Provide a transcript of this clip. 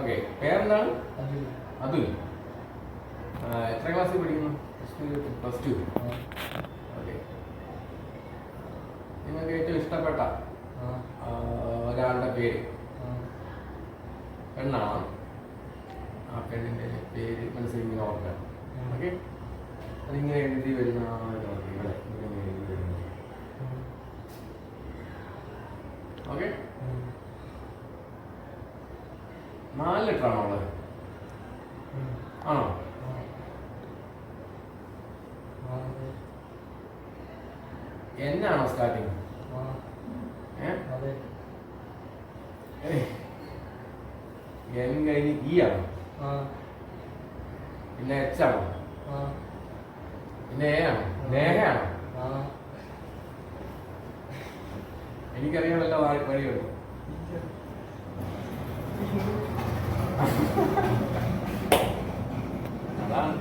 Okay, പേരെന്താണ്? അതുൽ. എത്ര ക്ലാസ്സിൽ പഠിക്കുന്നു? Plus two. ഓക്കെ. നിങ്ങൾക്ക് ഏറ്റവും ഇഷ്ടപ്പെട്ട ഒരാളുടെ പേര്? പെണ്ണാണ്. ആ പെണ്ണിൻ്റെ പേര് മനസ്സിൽ ഇങ്ങനെ ഓർക്കാം. ഓക്കെ, അതിങ്ങനെ എഴുതി വരുന്ന ഇവിടെ ഇങ്ങനെ എഴുതി വരുന്നു. ഓക്കെ, 4 ലെറ്റർ ആണോ ഉള്ളത്? ആണോ? എന്നാണോ സ്റ്റാർട്ടിങ്? എൻ കഴിഞ്ഞ് ഇ ആണോ? പിന്നെ എച്ച് ആണോ? പിന്നെ എ ആണോ? നേഹയാണോ? എനിക്കറിയാമല്ലോ വഴിയുണ്ട്. അതാണ്